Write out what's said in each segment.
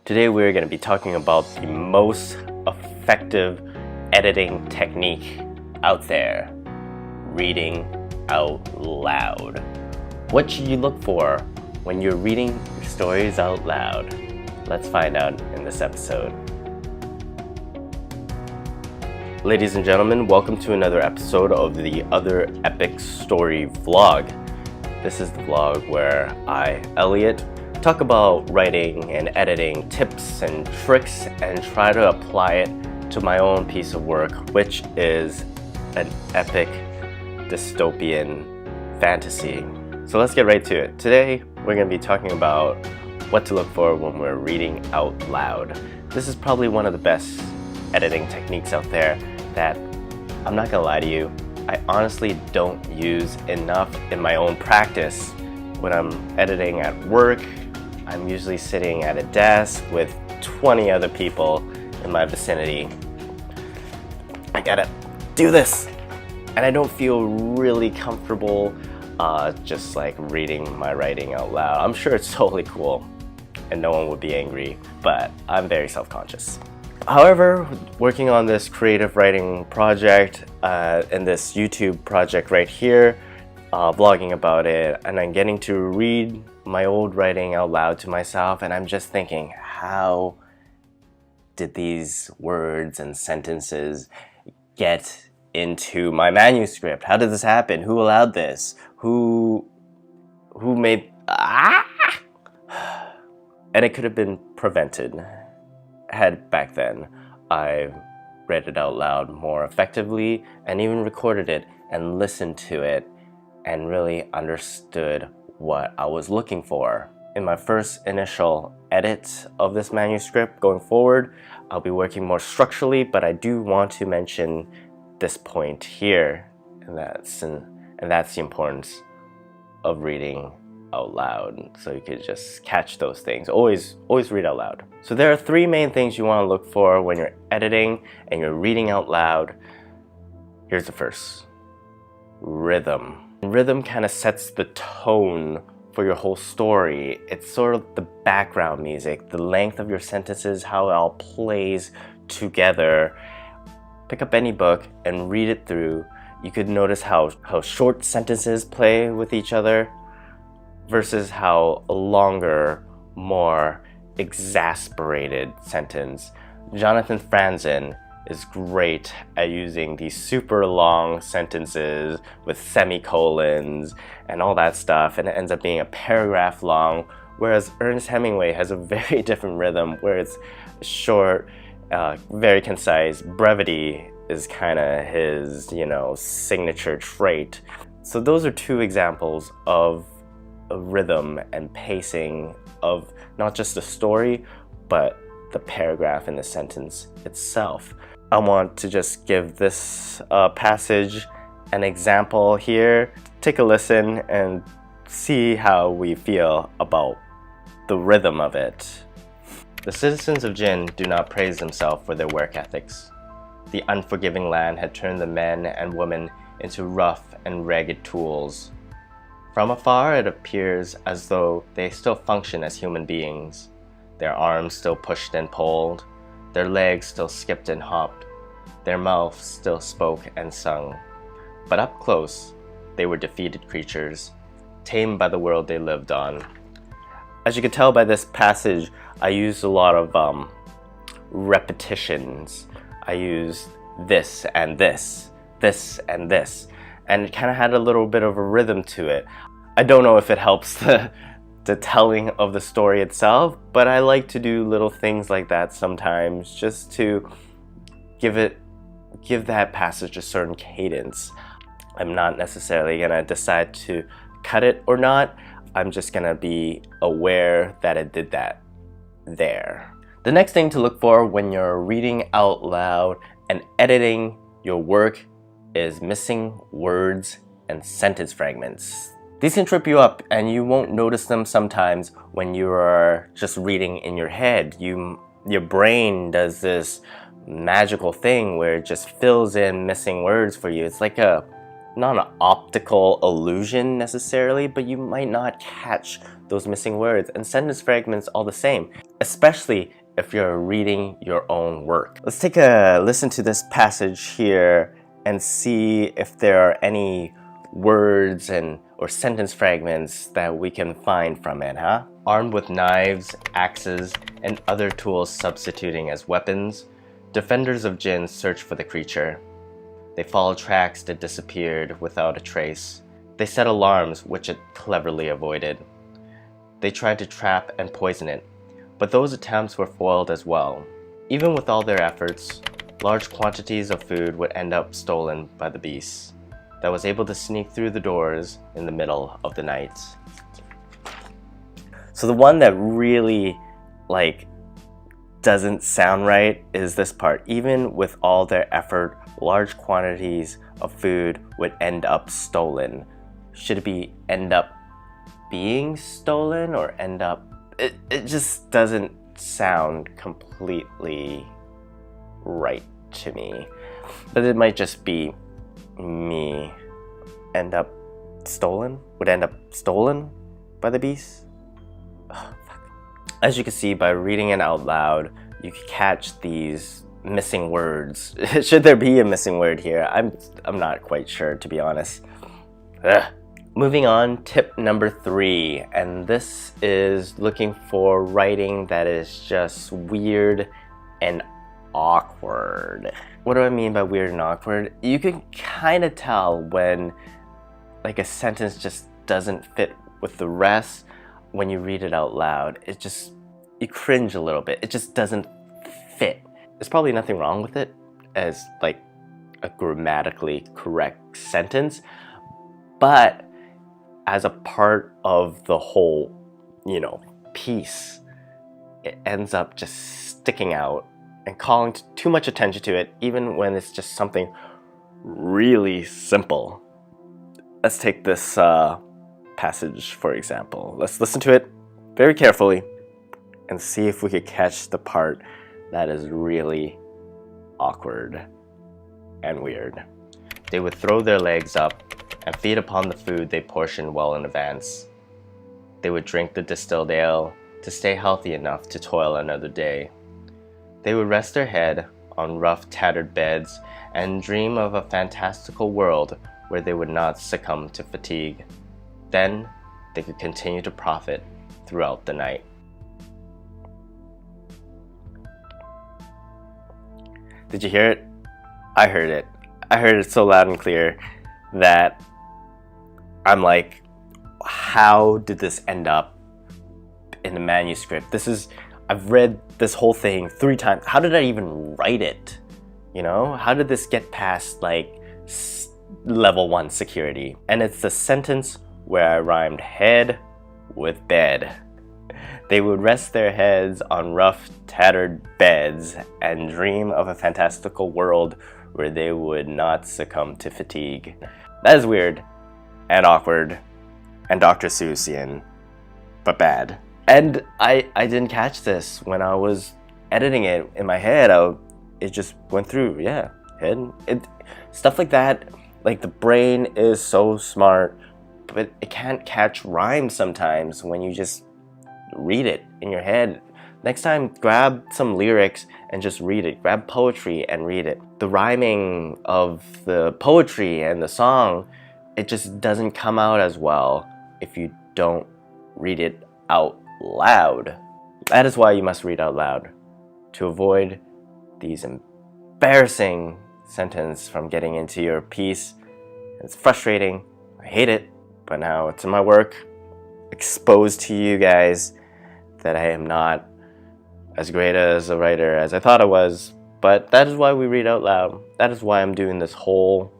Today we're going to be talking about the most effective editing technique out there, reading out loud. What should you look for when you're reading your stories out loud? Let's find out in this episode. Ladies and gentlemen, welcome to another episode of the Other Epic Story vlog. This is the vlog where I, Elliot, talk about writing and editing tips and tricks and try to apply it to my own piece of work, which is an epic dystopian fantasy. So let's get right to it. Today we're going to be talking about what to look for when we're reading out loud. This is probably one of the best editing techniques out there that, I'm not gonna lie to you, I honestly don't use enough in my own practice. When I'm editing at work, I'm usually sitting at a desk with 20 other people in my vicinity. I gotta do this, and I don't feel really comfortable just like reading my writing out loud. I'm sure it's totally cool and no one would be angry, but I'm very self-conscious. However, working on this creative writing project and this YouTube project right here, vlogging about it, and I'm getting to read my old writing out loud to myself, and I'm just thinking, how did these words and sentences get into my manuscript? How did this happen? Who allowed this? Who made... And it could have been prevented had back then I read it out loud more effectively and even recorded it and listened to it and really understood what I was looking for. In my first initial edit of this manuscript going forward, I'll be working more structurally, but I do want to mention this point here, and that's the importance of reading out loud, so you could just catch those things. Always read out loud. So there are three main things you want to look for when you're editing and you're reading out loud. Here's the first: rhythm. Rhythm kind of sets the tone for your whole story. It's sort of the background music, the length of your sentences, how it all plays together. Pick up any book and read it through. You could notice how short sentences play with each other versus how a longer, more exasperated sentence. Jonathan Franzen is great at using these super long sentences with semicolons and all that stuff, and it ends up being a paragraph long, whereas Ernest Hemingway has a very different rhythm where it's short, very concise. Brevity is kind of his, signature trait. So those are two examples of a rhythm and pacing of not just the story, but the paragraph in the sentence itself. I want to just give this passage an example here. Take a listen and see how we feel about the rhythm of it. The citizens of Jin do not praise themselves for their work ethics. The unforgiving land had turned the men and women into rough and ragged tools. From afar, it appears as though they still function as human beings. Their arms still pushed and pulled, their legs still skipped and hopped, their mouths still spoke and sung. But up close, they were defeated creatures, tamed by the world they lived on. As you can tell by this passage, I used a lot of repetitions. I used this and this, this and this, and it kind of had a little bit of a rhythm to it. I don't know if it helps the telling of the story itself, but I like to do little things like that sometimes just to give that passage a certain cadence. I'm not necessarily gonna decide to cut it or not. I'm just gonna be aware that it did that there. The next thing to look for when you're reading out loud and editing your work is missing words and sentence fragments. These can trip you up and you won't notice them sometimes when you are just reading in your head. Your brain does this magical thing where it just fills in missing words for you. It's like not an optical illusion necessarily, but you might not catch those missing words and sentence fragments all the same, especially if you're reading your own work. Let's take a listen to this passage here and see if there are any words or sentence fragments that we can find from it, huh? Armed with knives, axes, and other tools substituting as weapons, defenders of Jin search for the creature. They follow tracks that disappeared without a trace. They set alarms which it cleverly avoided. They tried to trap and poison it, but those attempts were foiled as well. Even with all their efforts, large quantities of food would end up stolen by the beast that was able to sneak through the doors in the middle of the night. So the one that really doesn't sound right is this part. Even with all their effort, large quantities of food would end up stolen. Should it be end up being stolen or end up? It just doesn't sound completely right to me. But it might just be me. End up stolen? Would end up stolen by the beast? Oh, fuck. As you can see, by reading it out loud, you can catch these missing words. Should there be a missing word here? I'm not quite sure, to be honest. Ugh. Moving on, tip number 3, and this is looking for writing that is just weird and awkward. What do I mean by weird and awkward? You can kind of tell when a sentence just doesn't fit with the rest when you read it out loud. You cringe a little bit. It just doesn't fit. There's probably nothing wrong with it as a grammatically correct sentence, but as a part of the whole, piece, it ends up just sticking out and calling too much attention to it, even when it's just something really simple. Let's take this passage, for example. Let's listen to it very carefully and see if we could catch the part that is really awkward and weird. They would throw their legs up and feed upon the food they portioned well in advance. They would drink the distilled ale to stay healthy enough to toil another day. They would rest their head on rough, tattered beds and dream of a fantastical world where they would not succumb to fatigue. Then they could continue to profit throughout the night. Did you hear it? I heard it. I heard it so loud and clear that I'm like, how did this end up in the manuscript? I've read this whole thing 3 times. How did I even write it? How did this get past level 1 security? And it's the sentence where I rhymed head with bed. They would rest their heads on rough, tattered beds and dream of a fantastical world where they would not succumb to fatigue. That is weird and awkward and Dr. Seussian, but bad. And I didn't catch this when I was editing it in my head. It just went through, stuff like that. The brain is so smart, but it can't catch rhymes sometimes when you just read it in your head. Next time, grab some lyrics and just read it. Grab poetry and read it. The rhyming of the poetry and the song, it just doesn't come out as well if you don't read it out loud. That is why you must read out loud, to avoid these embarrassing sentences from getting into your piece. It's frustrating. I hate it, but now it's in my work, exposed to you guys that I am not as great as a writer as I thought I was. But that is why we read out loud. That is why I'm doing this whole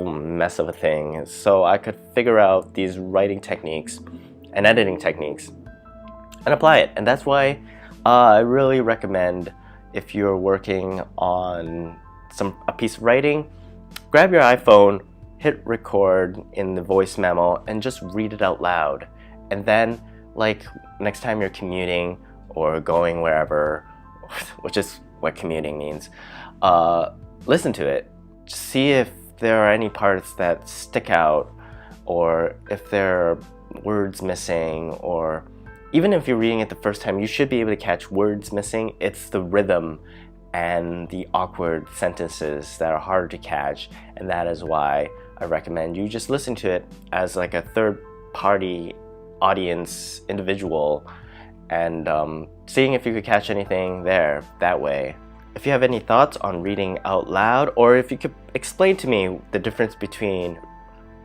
mess of a thing, so I could figure out these writing techniques and editing techniques and apply it. And that's why I really recommend, if you're working on a piece of writing, grab your iPhone, hit record in the voice memo, and just read it out loud. And then, next time you're commuting or going wherever, which is what commuting means, listen to it. See if there are any parts that stick out, or if there are words missing, or even if you're reading it the first time, you should be able to catch words missing. It's the rhythm and the awkward sentences that are hard to catch, and that is why I recommend you just listen to it as like a third party audience individual, and seeing if you could catch anything there that way. If you have any thoughts on reading out loud, or if you could explain to me the difference between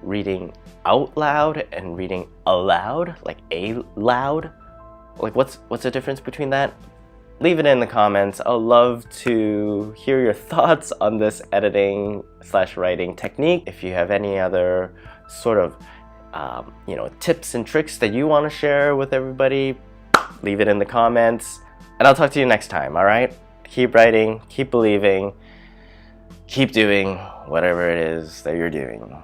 reading out loud and reading aloud, like a loud, like what's the difference between that? Leave it in the comments. I'd love to hear your thoughts on this editing / writing technique. If you have any other sort of tips and tricks that you want to share with everybody, leave it in the comments, and I'll talk to you next time. All right, keep writing, keep believing, keep doing whatever it is that you're doing.